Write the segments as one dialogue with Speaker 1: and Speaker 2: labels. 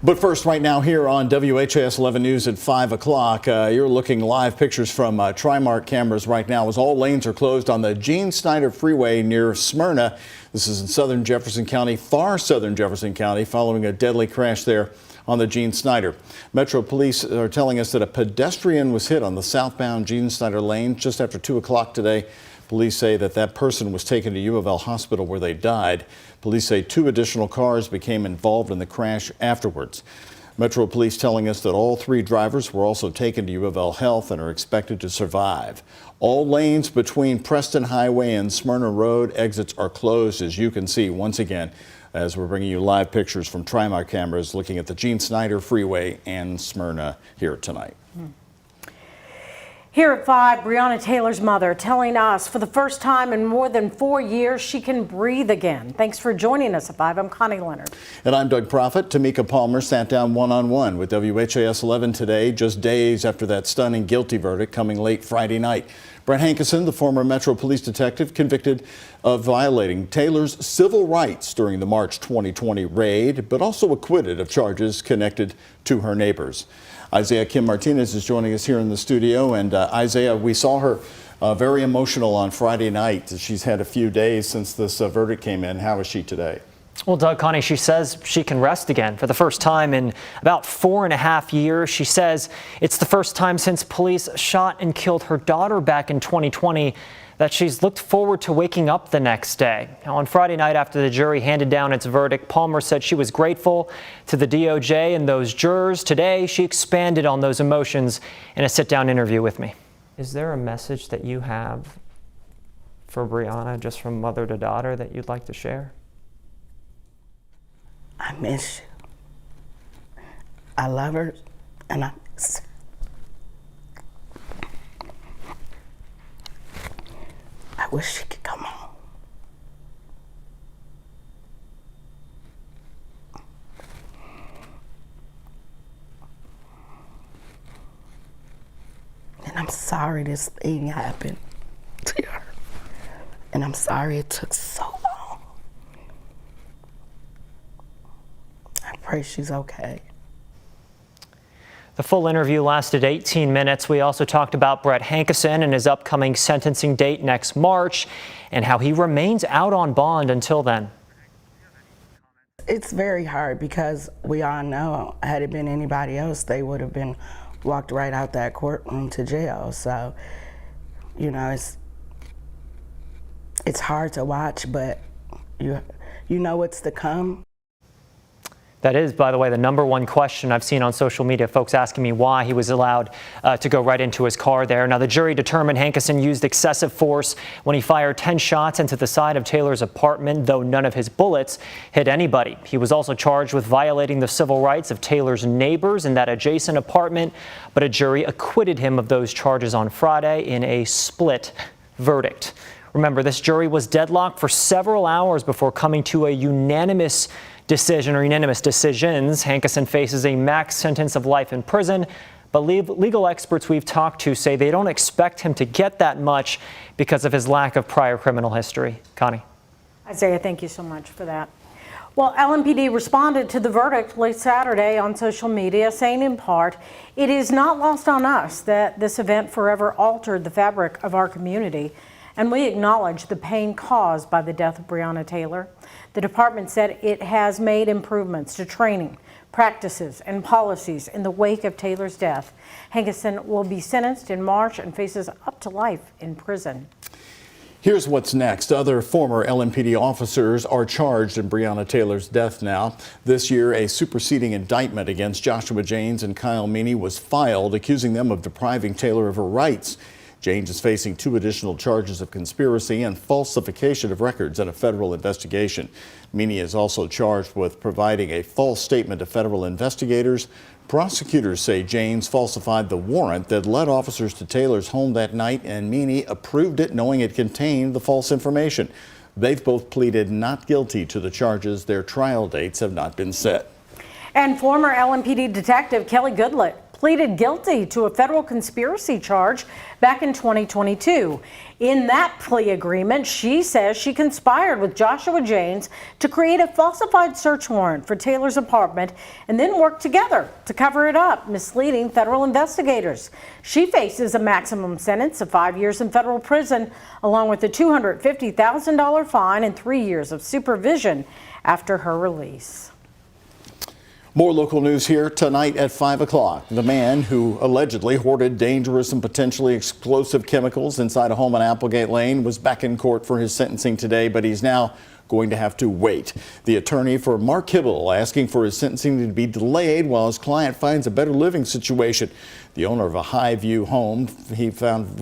Speaker 1: But first, right now here on WHAS 11 News at 5 o'clock, you're looking live pictures from Trimark cameras right now as all lanes are closed on the Gene Snyder Freeway near Smyrna. This is in southern Jefferson County, far southern Jefferson County, following a deadly crash there on the Gene Snyder. Metro Police are telling us that a pedestrian was hit on the southbound Gene Snyder lane just after 2 o'clock today. Police say that person was taken to U of L Hospital where they died. Police say 2 additional cars became involved in the crash afterwards. Metro Police telling us that all 3 drivers were also taken to U of L Health and are expected to survive. All lanes between Preston Highway and Smyrna Road exits are closed, as you can see once again, as we're bringing you live pictures from Trimark cameras looking at the Gene Snyder Freeway and Smyrna here tonight.
Speaker 2: Here at 5, Breonna Taylor's mother telling us for the first time in more than 4 years she can breathe again. Thanks for joining us at 5. I'm Connie Leonard.
Speaker 1: And I'm Doug Proffitt. Tamika Palmer sat down one-on-one with WHAS 11 today, just days after that stunning guilty verdict coming late Friday night. Brett Hankerson, the former Metro Police detective convicted of violating Taylor's civil rights during the March 2020 raid, but also acquitted of charges connected to her neighbors. Isaiah Kim Martinez is joining us here in the studio. And Isaiah, we saw her very emotional on Friday night. She's had a few days since this verdict came in. How is she today?
Speaker 3: Well, Doug, Connie, she says she can rest again for the first time in about 4.5 years. She says it's the first time since police shot and killed her daughter back in 2020 that she's looked forward to waking up the next day. Now, on Friday night after the jury handed down its verdict, Palmer said she was grateful to the DOJ and those jurors. Today, she expanded on those emotions in a sit-down interview with me. Is there a message that you have for Breonna, just from mother to daughter, that you'd like to share?
Speaker 4: I miss you. I love her, and I miss her. I wish she could come home. And I'm sorry this thing happened to her. And I'm sorry it took so long. I pray she's okay.
Speaker 3: The full interview lasted 18 minutes. We also talked about Brett Hankerson and his upcoming sentencing date next March and how he remains out on bond until then.
Speaker 4: It's very hard because we all know had it been anybody else, they would have been walked right out that courtroom to jail. So, you know, it's hard to watch, but you know what's to come.
Speaker 3: That is, by the way, the #1 question I've seen on social media, folks asking me why he was allowed to go right into his car there. Now, the jury determined Hankerson used excessive force when he fired 10 shots into the side of Taylor's apartment, though none of his bullets hit anybody. He was also charged with violating the civil rights of Taylor's neighbors in that adjacent apartment, but a jury acquitted him of those charges on Friday in a split verdict. Remember, this jury was deadlocked for several hours before coming to a unanimous decisions. Hankerson faces a max sentence of life in prison, but legal experts we've talked to say they don't expect him to get that much because of his lack of prior criminal history. Connie.
Speaker 2: Isaiah, thank you so much for that. Well, LMPD responded to the verdict late Saturday on social media, saying in part, "It is not lost on us that this event forever altered the fabric of our community, and we acknowledge the pain caused by the death of Breonna Taylor." The department said it has made improvements to training, practices, and policies in the wake of Taylor's death. Hankerson will be sentenced in March and faces up to life in prison.
Speaker 1: Here's what's next. Other former LMPD officers are charged in Breonna Taylor's death now. This year, a superseding indictment against Joshua Janes and Kyle Meany was filed, accusing them of depriving Taylor of her rights. Janes is facing 2 additional charges of conspiracy and falsification of records in a federal investigation. Meany is also charged with providing a false statement to federal investigators. Prosecutors say Janes falsified the warrant that led officers to Taylor's home that night, and Meany approved it knowing it contained the false information. They've both pleaded not guilty to the charges. Their trial dates have not been set.
Speaker 2: And former LMPD detective Kelly Goodlett pleaded guilty to a federal conspiracy charge back in 2022. In that plea agreement, she says she conspired with Joshua James to create a falsified search warrant for Taylor's apartment and then worked together to cover it up, misleading federal investigators. She faces a maximum sentence of 5 years in federal prison, along with a $250,000 fine and 3 years of supervision after her release.
Speaker 1: More local news here tonight at 5 o'clock. The man who allegedly hoarded dangerous and potentially explosive chemicals inside a home on Applegate Lane was back in court for his sentencing today, but he's now going to have to wait. The attorney for Mark Hibble asking for his sentencing to be delayed while his client finds a better living situation. The owner of a Highview home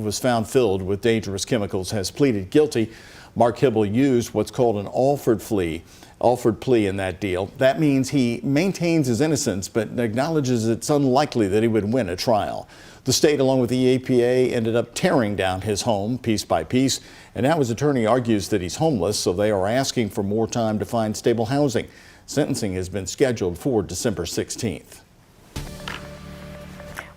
Speaker 1: was found filled with dangerous chemicals has pleaded guilty. Mark Hibble used what's called an Alford plea in that deal. That means he maintains his innocence but acknowledges it's unlikely that he would win a trial. The state, along with the EPA, ended up tearing down his home piece by piece, and now his attorney argues that he's homeless, so they are asking for more time to find stable housing. Sentencing has been scheduled for December 16th.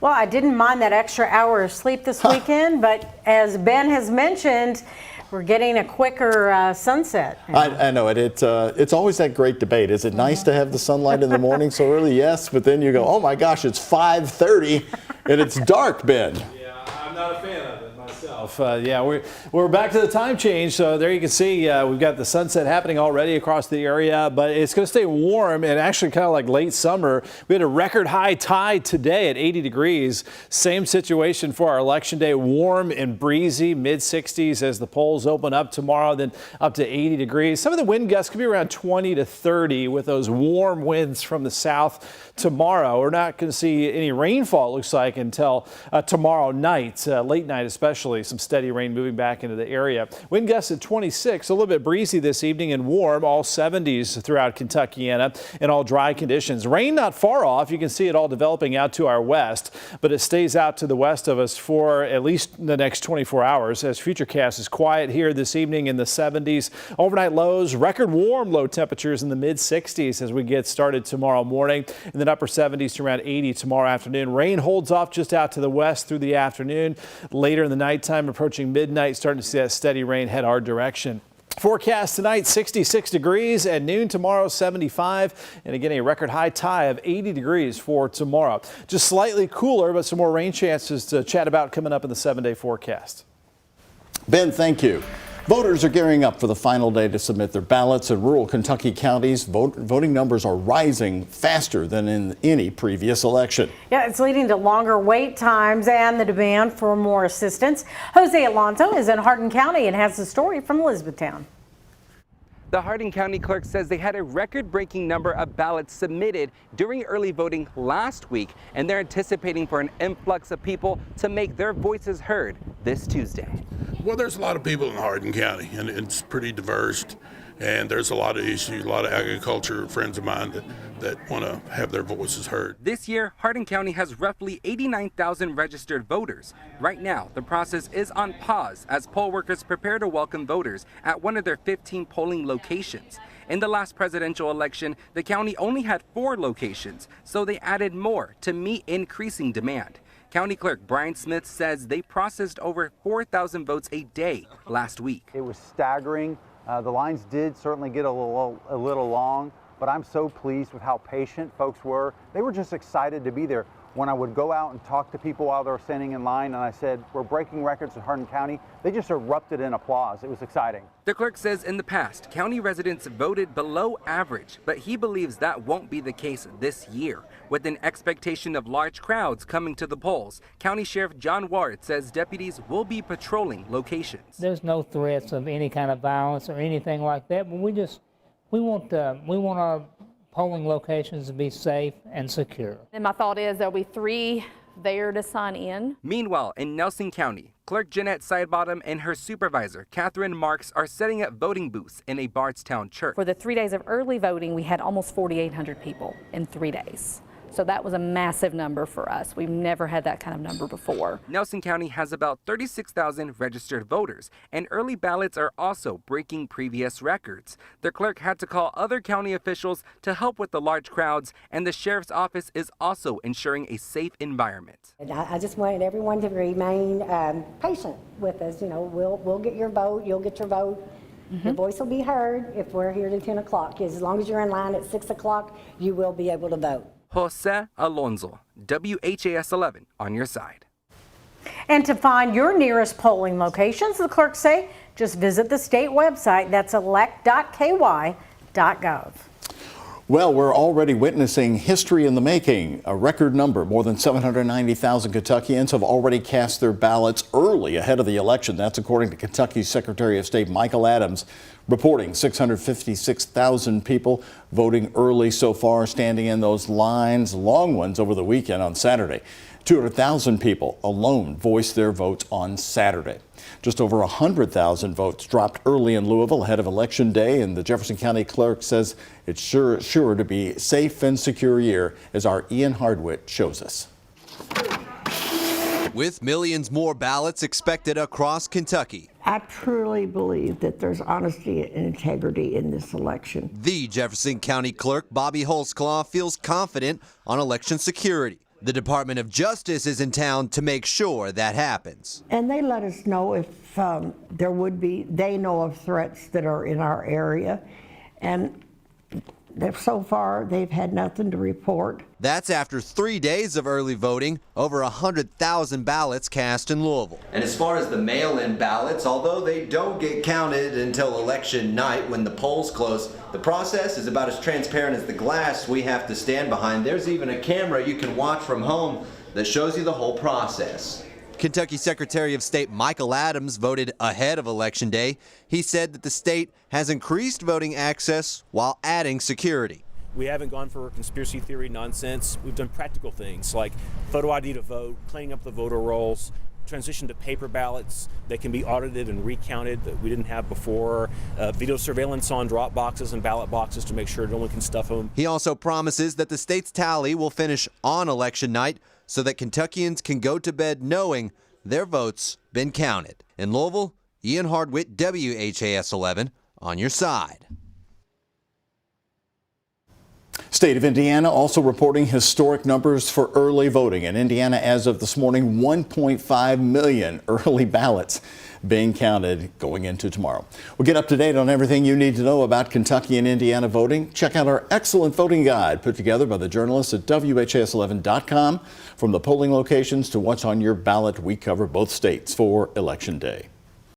Speaker 2: Well, I didn't mind that extra hour of sleep this weekend, but as Ben has mentioned, we're getting a quicker sunset.
Speaker 1: I know it. It's always that great debate. Is it nice to have the sunlight in the morning so early? Yes, but then you go, oh my gosh, it's 5:30 and it's dark, Ben.
Speaker 5: Yeah, I'm not a fan of it myself. Yeah, we're back to the time change. So there you can see we've got the sunset happening already across the area, but it's going to stay warm and actually kind of like late summer. We had a record high tide today at 80 degrees. Same situation for our election day. Warm and breezy, mid 60s as the polls open up tomorrow, then up to 80 degrees. Some of the wind gusts could be around 20 to 30 with those warm winds from the south tomorrow. We're not going to see any rainfall, it looks like, until tomorrow night, late night especially. Some steady rain moving back into the area. Wind gusts at 26, a little bit breezy this evening and warm, all 70s throughout Kentuckiana and all dry conditions. Rain not far off. You can see it all developing out to our west, but it stays out to the west of us for at least the next 24 hours as Futurecast is quiet here this evening in the 70s. Overnight lows, record warm low temperatures in the mid 60s as we get started tomorrow morning, and then upper 70s to around 80 tomorrow afternoon. Rain holds off just out to the west through the afternoon. Later in the nighttime, approaching midnight, starting to see that steady rain head our direction. Forecast tonight, 66 degrees. At noon tomorrow, 75. And again, a record high tie of 80 degrees for tomorrow. Just slightly cooler, but some more rain chances to chat about coming up in the 7-day forecast.
Speaker 1: Ben, thank you. Voters are gearing up for the final day to submit their ballots. In rural Kentucky counties, voting numbers are rising faster than in any previous election.
Speaker 2: Yeah, it's leading to longer wait times and the demand for more assistance. Jose Alonso is in Hardin County and has the story from Elizabethtown.
Speaker 6: The Hardin County clerk says they had a record-breaking number of ballots submitted during early voting last week, and they're anticipating for an influx of people to make their voices heard this Tuesday.
Speaker 7: Well, there's a lot of people in Hardin County, and it's pretty diverse, and there's a lot of issues, a lot of agriculture friends of mine that want to have their voices heard.
Speaker 6: This year, Hardin County has roughly 89,000 registered voters. Right now, the process is on pause as poll workers prepare to welcome voters at one of their 15 polling locations. In the last presidential election, the county only had 4 locations, so they added more to meet increasing demand. County Clerk Brian Smith says they processed over 4,000 votes a day last week.
Speaker 8: It was staggering. The lines did certainly get a little long, but I'm so pleased with how patient folks were. They were just excited to be there. When I would go out and talk to people while they were standing in line and I said, we're breaking records in Hardin County, they just erupted in applause. It was exciting.
Speaker 6: The clerk says in the past, county residents voted below average, but he believes that won't be the case this year. With an expectation of large crowds coming to the polls, County Sheriff John Ward says deputies will be patrolling locations.
Speaker 9: There's no threats of any kind of violence or anything like that, but we want our polling locations to be safe and secure.
Speaker 10: And my thought is there'll be 3 there to sign in.
Speaker 6: Meanwhile, in Nelson County, Clerk Jeanette Sidebottom and her supervisor, Catherine Marks, are setting up voting booths in a Bardstown church.
Speaker 10: For the 3 days of early voting, we had almost 4,800 people in 3 days. So that was a massive number for us. We've never had that kind of number before.
Speaker 6: Nelson County has about 36,000 registered voters, and early ballots are also breaking previous records. The clerk had to call other county officials to help with the large crowds, and the sheriff's office is also ensuring a safe environment.
Speaker 11: And I just wanted everyone to remain patient with us. You know, we'll get your vote, you'll get your vote. Your voice will be heard if we're here to 10 o'clock. As long as you're in line at 6 o'clock, you will be able to vote.
Speaker 6: Jose Alonso, WHAS11 on your side.
Speaker 2: And to find your nearest polling locations, the clerks say, just visit the state website. That's elect.ky.gov.
Speaker 1: Well, we're already witnessing history in the making. A record number, more than 790,000 Kentuckians have already cast their ballots early ahead of the election. That's according to Kentucky's Secretary of State Michael Adams, reporting 656,000 people voting early so far, standing in those lines, long ones, over the weekend on Saturday. 200,000 people alone voiced their votes on Saturday. Just over 100,000 votes dropped early in Louisville ahead of Election Day, and the Jefferson County Clerk says it's sure to be a safe and secure year, as our Ian Hardwitt shows us.
Speaker 12: With millions more ballots expected across Kentucky,
Speaker 13: I truly believe that there's honesty and integrity in this election.
Speaker 12: the Jefferson County Clerk, Bobby Holzclaw, feels confident on election security. The Department of Justice is in town to make sure that happens.
Speaker 13: And they let us know if there would be, they know of threats that are in our area. And so far, they've had nothing to report.
Speaker 12: That's after 3 days of early voting, over 100,000 ballots cast in Louisville. And as far as the mail-in ballots, although they don't get counted until election night when the polls close, the process is about as transparent as the glass we have to stand behind. There's even a camera you can watch from home that shows you the whole process. Kentucky Secretary of State Michael Adams voted ahead of Election Day. He said that the state has increased voting access while adding security.
Speaker 14: We haven't gone for conspiracy theory nonsense. We've done practical things like photo ID to vote, cleaning up the voter rolls, transition to paper ballots that can be audited and recounted that we didn't have before, video surveillance on drop boxes and ballot boxes to make sure no one can stuff them.
Speaker 12: He also promises that the state's tally will finish on election night so that Kentuckians can go to bed knowing their votes been counted. In Louisville, Ian Hardwitt, WHAS 11 on your side.
Speaker 1: State of Indiana also reporting historic numbers for early voting. In Indiana, as of this morning, 1.5 million early ballots being counted going into tomorrow. We'll get up to date on everything you need to know about Kentucky and Indiana voting. Check out our excellent voting guide put together by the journalists at WHAS11.com. From the polling locations to what's on your ballot, we cover both states for Election Day.